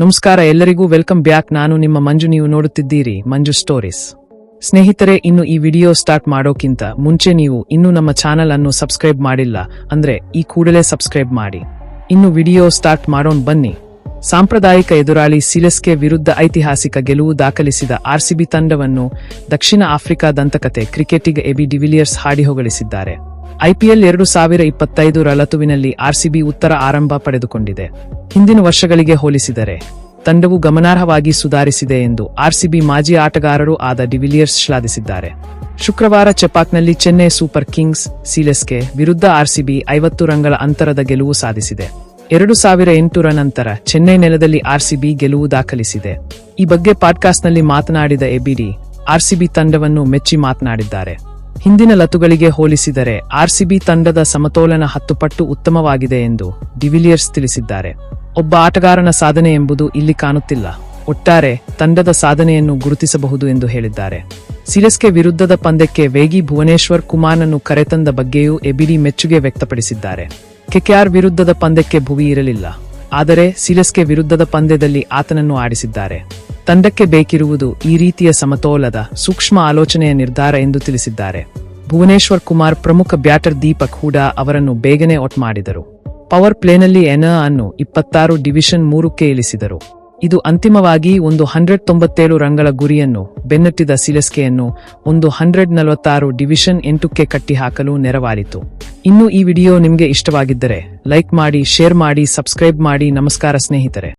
ನಮಸ್ಕಾರ ಎಲ್ಲರಿಗೂ welcome back. ನಾನು ನಿಮ್ಮ ಮಂಜು. ನೀವು ನೋಡುತ್ತಿದ್ದೀರಿ ಮಂಜು ಸ್ಟೋರೀಸ್. ಸ್ನೇಹಿತರೆ, ಇನ್ನು ಈ ವಿಡಿಯೋ ಸ್ಟಾರ್ಟ್ ಮಾಡೋಕ್ಕಿಂತ ಮುಂಚೆ ನೀವು ಇನ್ನೂ ನಮ್ಮ ಚಾನೆಲ್ ಅನ್ನು ಸಬ್ಸ್ಕ್ರೈಬ್ ಮಾಡಿಲ್ಲ ಅಂದ್ರೆ ಈ ಕೂಡಲೇ ಸಬ್ಸ್ಕ್ರೈಬ್ ಮಾಡಿ. ಇನ್ನು ವಿಡಿಯೋ ಸ್ಟಾರ್ಟ್ ಮಾಡೋಣ ಬನ್ನಿ. ಸಾಂಪ್ರದಾಯಿಕ ಎದುರಾಳಿ ಸಿಲೆಸ್ಕೆ ವಿರುದ್ಧ ಐತಿಹಾಸಿಕ ಗೆಲುವು ದಾಖಲಿಸಿದ ಆರ್ಸಿಬಿ ತಂಡವನ್ನು ದಕ್ಷಿಣ ಆಫ್ರಿಕಾ ದಂತಕತೆ ಕ್ರಿಕೆಟಿಗ ಎಬಿ ಡಿವಿಲಿಯರ್ಸ್ ಹಾಡಿ ಹೊಗಳಿಸಿದ್ದಾರೆ. ಐಪಿಎಲ್ 2025 ಋತುವಿನಲ್ಲಿ ಆರ್ಸಿಬಿ ಉತ್ತರ ಆರಂಭ ಪಡೆದುಕೊಂಡಿದೆ. ಹಿಂದಿನ ವರ್ಷಗಳಿಗೆ ಹೋಲಿಸಿದರೆ ತಂಡವು ಗಮನಾರ್ಹವಾಗಿ ಸುಧಾರಿಸಿದೆ ಎಂದು ಆರ್ಸಿಬಿ ಮಾಜಿ ಆಟಗಾರರೂ ಆದ ಡಿವಿಲಿಯರ್ಸ್ ಶ್ಲಾಘಿಸಿದ್ದಾರೆ. ಶುಕ್ರವಾರ ಚೆಪಾಕ್ನಲ್ಲಿ ಚೆನ್ನೈ ಸೂಪರ್ ಕಿಂಗ್ಸ್ ಸಿಲೆಸ್ಕೆ ವಿರುದ್ಧ ಆರ್ಸಿಬಿ 50 ರನ್ಗಳ ಅಂತರದ ಗೆಲುವು ಸಾಧಿಸಿದೆ. 2008 ನಂತರ ಚೆನ್ನೈ ನೆಲದಲ್ಲಿ ಆರ್ಸಿಬಿ ಗೆಲುವು ದಾಖಲಿಸಿದೆ. ಈ ಬಗ್ಗೆ ಪಾಡ್ಕಾಸ್ಟ್ನಲ್ಲಿ ಮಾತನಾಡಿದ ಎಬಿಡಿ ಆರ್ಸಿಬಿ ತಂಡವನ್ನು ಮೆಚ್ಚಿ ಮಾತನಾಡಿದ್ದಾರೆ. ಹಿಂದಿನ ಋತುಗಳಿಗೆ ಹೋಲಿಸಿದರೆ ಆರ್ಸಿಬಿ ತಂಡದ ಸಮತೋಲನ 10 ಪಟ್ಟು ಉತ್ತಮವಾಗಿದೆ ಎಂದು ಡಿವಿಲಿಯರ್ಸ್ ತಿಳಿಸಿದ್ದಾರೆ. ಒಬ್ಬ ಆಟಗಾರನ ಸಾಧನೆ ಎಂಬುದು ಇಲ್ಲಿ ಕಾಣುತ್ತಿಲ್ಲ, ಒಟ್ಟಾರೆ ತಂಡದ ಸಾಧನೆಯನ್ನು ಗುರುತಿಸಬಹುದು ಎಂದು ಹೇಳಿದ್ದಾರೆ. ಸಿಲೆಸ್ಕೆ ವಿರುದ್ಧದ ಪಂದ್ಯಕ್ಕೆ ವೇಗಿ ಭುವನೇಶ್ವರ್ ಕುಮಾರ್ನನ್ನು ಕರೆತಂದ ಬಗ್ಗೆಯೂ ಎಬಿಡಿ ಮೆಚ್ಚುಗೆ ವ್ಯಕ್ತಪಡಿಸಿದ್ದಾರೆ. ಕೆಕೆಆರ್ ವಿರುದ್ಧದ ಪಂದ್ಯಕ್ಕೆ ಭುವಿ ಇರಲಿಲ್ಲ, ಆದರೆ ಸಿಲೆಸ್ಕೆ ವಿರುದ್ಧದ ಪಂದ್ಯದಲ್ಲಿ ಆತನನ್ನು ಆಡಿಸಿದ್ದಾರೆ. ತಂಡಕ್ಕೆ ಬೇಕಿರುವುದು ಈ ರೀತಿಯ ಸಮತೋಲದ ಸೂಕ್ಷ್ಮ ಆಲೋಚನೆಯ ನಿರ್ಧಾರ ಎಂದು ತಿಳಿಸಿದ್ದಾರೆ. ಭುವನೇಶ್ವರ್ ಕುಮಾರ್ ಪ್ರಮುಖ ಬ್ಯಾಟರ್ ದೀಪಕ್ ಹೂಡಾ ಅವರನ್ನು ಬೇಗನೆ ಔಟ್ ಮಾಡಿದರು. ಪವರ್ ಪ್ಲೇನಲ್ಲಿ ಅನ್ನು 26 ಡಿವಿಷನ್ 3ಕ್ಕೆ ಇಳಿಸಿದರು. ಇದು ಅಂತಿಮವಾಗಿ 197 ರನ್ಗಳ ಗುರಿಯನ್ನು ಬೆನ್ನಟ್ಟಿದ ಸಿಲೆಸ್ಕೆಯನ್ನು 146 ಡಿವಿಷನ್ 8ಕ್ಕೆ ಕಟ್ಟಿಹಾಕಲು ನೆರವಾಯಿತು. ಇನ್ನು ಈ ವಿಡಿಯೋ ನಿಮಗೆ ಇಷ್ಟವಾಗಿದ್ದರೆ ಲೈಕ್ ಮಾಡಿ, ಶೇರ್ ಮಾಡಿ, ಸಬ್ಸ್ಕ್ರೈಬ್ ಮಾಡಿ. ನಮಸ್ಕಾರ ಸ್ನೇಹಿತರೆ.